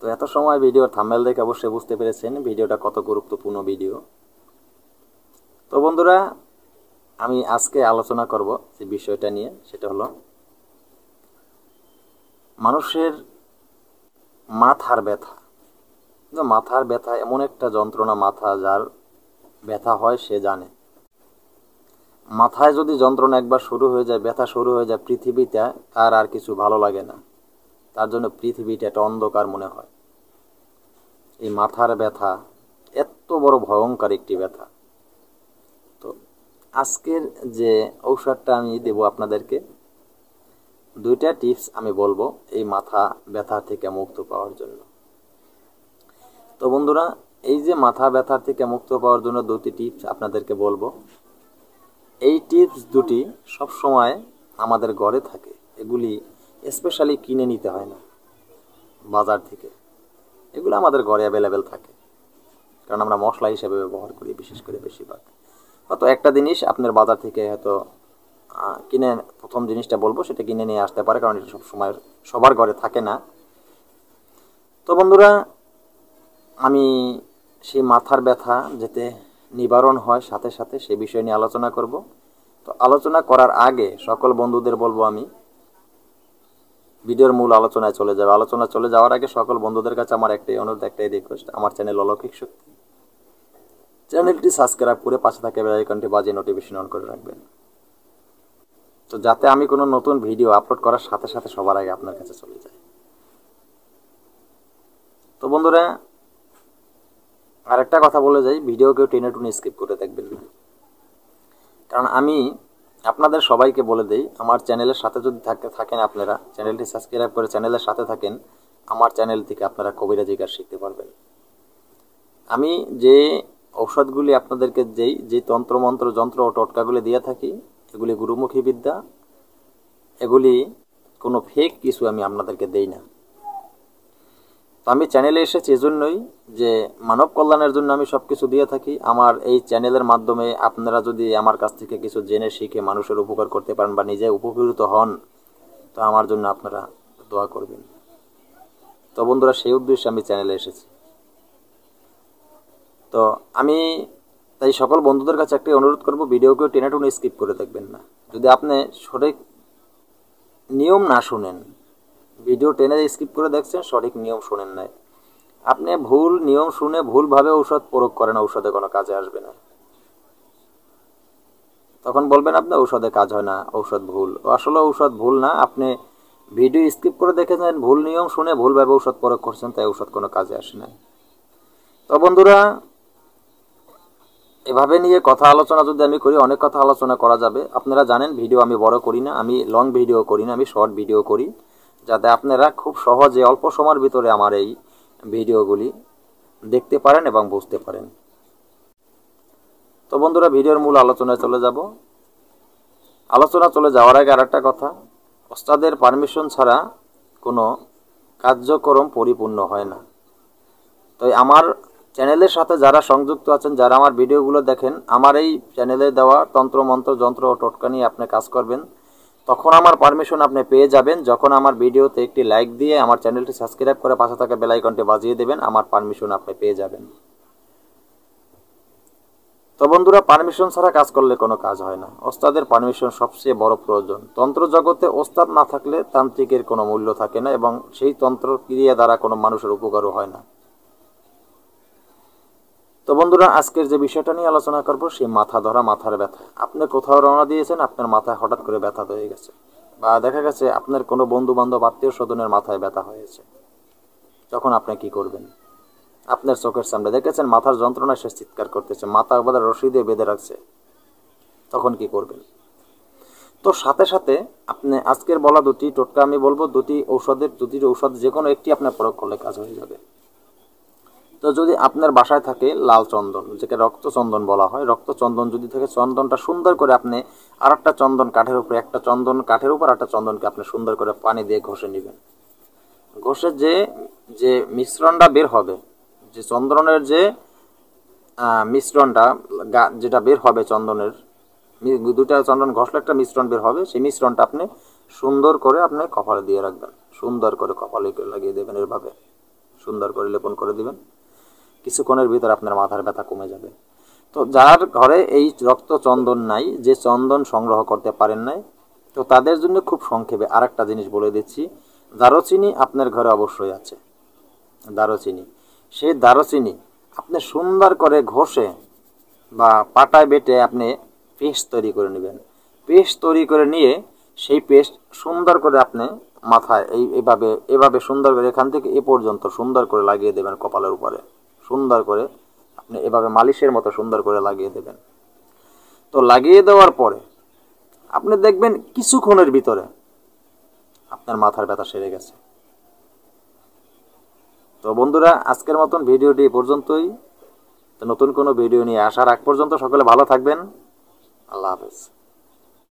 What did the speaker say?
তো এত সময় ভিডিওর থাম্বনেল দেখে অবশ্যই বুঝতে পেরেছেন ভিডিওটা কত গুরুত্বপূর্ণ ভিডিও। তো বন্ধুরা, আমি আজকে আলোচনা করব যে বিষয়টা নিয়ে, সেটা হলো মানুষের মাথার ব্যথা। মাথার ব্যথা এমন একটা যন্ত্রণা, মাথা যার ব্যথা হয় সে জানে। মাথায় যদি যন্ত্রণা একবার শুরু হয়ে যায়, ব্যথা শুরু হয়ে যায়, পৃথিবীতে তার আর কিছু ভালো লাগে না। তার জন্য পৃথিবীটা একটা অন্ধকার মনে হয়। এই মাথার ব্যথা এত বড় ভয়ঙ্কর একটি ব্যথা। তো আজকের যে ঔষধটা আমি দেব আপনাদেরকে, দুইটা টিপস আমি বলবো এই মাথা ব্যথা থেকে মুক্ত পাওয়ার জন্য। তো বন্ধুরা, এই যে মাথা ব্যথা থেকে মুক্ত পাওয়ার জন্য দুটি টিপস আপনাদেরকে বলবো। এই টিপস দুটি সবসময় আমাদের ঘরে থাকে, এগুলি স্পেশালি কিনে নিতে হয় না বাজার থেকে, এগুলো আমাদের ঘরে অ্যাভেলেবেল থাকে, কারণ আমরা মশলা হিসেবে ব্যবহার করি বিশেষ করে বেশিরভাগ। হয়তো একটা জিনিস আপনার বাজার থেকে হয়তো কিনে, প্রথম জিনিসটা বলবো সেটা কিনে নিয়ে আসতে পারে, কারণ এটা সবসময় সবার ঘরে থাকে না। তো বন্ধুরা, আমি সেই মাথার ব্যথা যাতে নিবারণ হয় সাথে সাথে সে বিষয় নিয়ে আলোচনা করব। তো আলোচনা করার আগে সকল বন্ধুদের বলবো, আমি ভিডিওর মূল আলোচনায় চলে যাব। আলোচনা চলে যাওয়ার আগে সকল বন্ধুদের কাছে আমার একটাই অনুরোধ, একটাই রিকোয়েস্ট, আমার চ্যানেল অলৌকিক শক্তি চ্যানেলটি সাবস্ক্রাইব করে পাশে থাকা বেল আইকনটি বাজিয়ে নোটিফিকেশন অন করে রাখবেন, তো যাতে আমি কোনো নতুন ভিডিও আপলোড করার সাথে সাথে সবার আগে আপনার কাছে চলে যায়। তো বন্ধুরা, আরেকটা কথা বলে যাই, ভিডিও কেউ টেনে টুনে স্কিপ করে দেখবেন না, কারণ আমি আপনাদের সবাইকে বলে দেই, আমার চ্যানেলের সাথে যদি থাকেন আপনারা, চ্যানেলটি সাবস্ক্রাইব করে চ্যানেলের সাথে থাকেন, আমার চ্যানেল থেকে আপনারা কবিরাজি কাজ শিখতে পারবেন। আমি যে ঔষধগুলি আপনাদেরকে যে তন্ত্রমন্ত্র যন্ত্র ও টোটকাগুলি দিয়ে থাকি, এগুলি গুরুমুখী বিদ্যা, এগুলি কোনো ফেক কিছু আমি আপনাদেরকে দেই না। তো আমি চ্যানেলে এসেছি এজন্যই যে মানব কল্যাণের জন্য আমি সব কিছু দিয়ে থাকি। আমার এই চ্যানেলের মাধ্যমে আপনারা যদি আমার কাছ থেকে কিছু জেনে শিখে মানুষের উপকার করতে পারেন বা নিজে উপকৃত হন, তো আমার জন্য আপনারা দোয়া করবেন। তো বন্ধুরা, সেই উদ্দেশ্যে আমি চ্যানেলে এসেছি। তো আমি তাই সকল বন্ধুদের কাছে একটি অনুরোধ করব, ভিডিওকেও টেনে টুনে স্কিপ করে দেখবেন না। যদি আপনি সঠিক নিয়ম না শুনেন, ভিডিও টেনে স্কিপ করে দেখছেন, সঠিক নিয়ম শুনেন নাই, আপনি ভুল নিয়ম শুনে ভুলভাবে ঔষধ প্রয়োগ করেন, ঔষধে কোনো কাজে আসবে না। তখন বলবেন আপনি ঔষধে কাজ হয় না, ঔষধ ভুল। আসলে ঔষধ ভুল না, আপনি ভিডিও স্কিপ করে দেখেছেন, ভুল নিয়ম শুনে ভুলভাবে ঔষধ প্রয়োগ করছেন, তাই ঔষধ কোনো কাজে আসে না। তো বন্ধুরা, এভাবে নিয়ে কথা আলোচনা যদি আমি করি, অনেক কথা আলোচনা করা যাবে। আপনারা জানেন ভিডিও আমি বড় করি না, আমি লং ভিডিও করি না, আমি শর্ট ভিডিও করি, যাতে আপনারা খুব সহজে অল্প সময়ের ভিতরে আমার এই ভিডিওগুলি দেখতে পারেন এবং বুঝতে পারেন। তো বন্ধুরা, ভিডিওর মূল আলোচনায় চলে যাব। আলোচনা চলে যাওয়ার আগে আরেকটা কথা, ওস্তাদের পারমিশন ছাড়া কোনো কার্যক্রম পরিপূর্ণ হয় না। তো আমার চ্যানেলের সাথে যারা সংযুক্ত আছেন, যারা আমার ভিডিওগুলো দেখেন, আমার এই চ্যানেলে দেওয়া তন্ত্রমন্ত্র যন্ত্র ও টোটকা নিয়ে আপনি কাজ করবেন, তখন আমার পারমিশন আপনি পেয়ে যাবেন যখন আমার ভিডিওতে একটি লাইক দিয়ে আমার চ্যানেলটি সাবস্ক্রাইব করে পাশে থাকা বেল আইকনটি বাজিয়ে দেবেন, আমার পারমিশন আপনি পেয়ে যাবেন। তো বন্ধুরা, পারমিশন ছাড়া কাজ করলে কোনো কাজ হয় না, ওস্তাদের পারমিশন সবচেয়ে বড় প্রয়োজন। তন্ত্র জগতে ওস্তাদ না থাকলে তান্ত্রিকের কোনো মূল্য থাকে না, এবং সেই তন্ত্র ক্রিয়া দ্বারা কোনো মানুষের উপকারও হয় না। তো বন্ধুরা, আজকের যে বিষয়টা নিয়ে আলোচনা করব, সেই মাথা ধরা, মাথার ব্যথা। আপনি কোথাও রওনা দিয়েছেন, আপনার মাথায় হঠাৎ করে ব্যথা হয়ে গেছে, বা দেখা গেছে আপনার কোনো বন্ধু বান্ধব আত্মীয় স্বজনের মাথায় ব্যথা হয়েছে, তখন আপনি কি করবেন? আপনার চোখের সামনে দেখেছেন মাথার যন্ত্রণায় সে চিৎকার করতেছে, মাথা একবার রশি দিয়ে বেঁধে রাখছে, তখন কি করবেন? তো সাথে সাথে আপনি আজকের বলা দুটি টোটকা আমি বলবো, দুটি ঔষধ যে কোনো একটি আপনার প্রয়োগ করলে কাজ হয়ে যাবে। তো যদি আপনার বাসায় থাকে লাল চন্দন, যেটা রক্তচন্দন বলা হয়, রক্তচন্দন যদি থাকে, চন্দনটা সুন্দর করে আপনি আর একটা চন্দন কাঠের উপরে, একটা চন্দন কাঠের উপর একটা চন্দনকে আপনি সুন্দর করে পানি দিয়ে ঘষে নেবেন। ঘষে যে যে মিশ্রণটা বের হবে, যে চন্দনের যে মিশ্রণটা যেটা বের হবে, চন্দনের দুটা চন্দন ঘষলে একটা মিশ্রণ বের হবে, সেই মিশ্রণটা আপনি সুন্দর করে আপনি কপালে দিয়ে রাখবেন, সুন্দর করে কপালে লাগিয়ে দেবেন এভাবে। সুন্দর করে লেপন করে দিবেন। কিছুক্ষণের ভিতর আপনার মাথার ব্যথা কমে যাবে। তো যার ঘরে এই রক্ত চন্দন নাই, যে চন্দন সংগ্রহ করতে পারেন নাই, তো তাদের জন্য খুব সংক্ষেপে আরেকটা জিনিস বলে দিচ্ছি। দারুচিনি আপনার ঘরে অবশ্যই আছে, দারুচিনি। সেই দারুচিনি আপনি সুন্দর করে ঘষে বা পাটায় বেটে আপনি পেস্ট তৈরি করে নেবেন। পেস্ট তৈরি করে নিয়ে সেই পেস্ট সুন্দর করে আপনি মাথায় এভাবে এভাবে সুন্দর করে এখান থেকে এ পর্যন্ত সুন্দর করে লাগিয়ে দেবেন কপালের উপরে। সুন্দর করে আপনি এভাবে মালিশের মতো সুন্দর করে লাগিয়ে দেবেন। তো লাগিয়ে দেওয়ার পরে আপনি দেখবেন কিছুক্ষণের ভিতরে আপনার মাথার ব্যথা সেরে গেছে। তো বন্ধুরা, আজকের মতন ভিডিওটি এ পর্যন্তই। তো নতুন কোনো ভিডিও নিয়ে আসার আগ পর্যন্ত সকলে ভালো থাকবেন। আল্লাহ হাফেজ।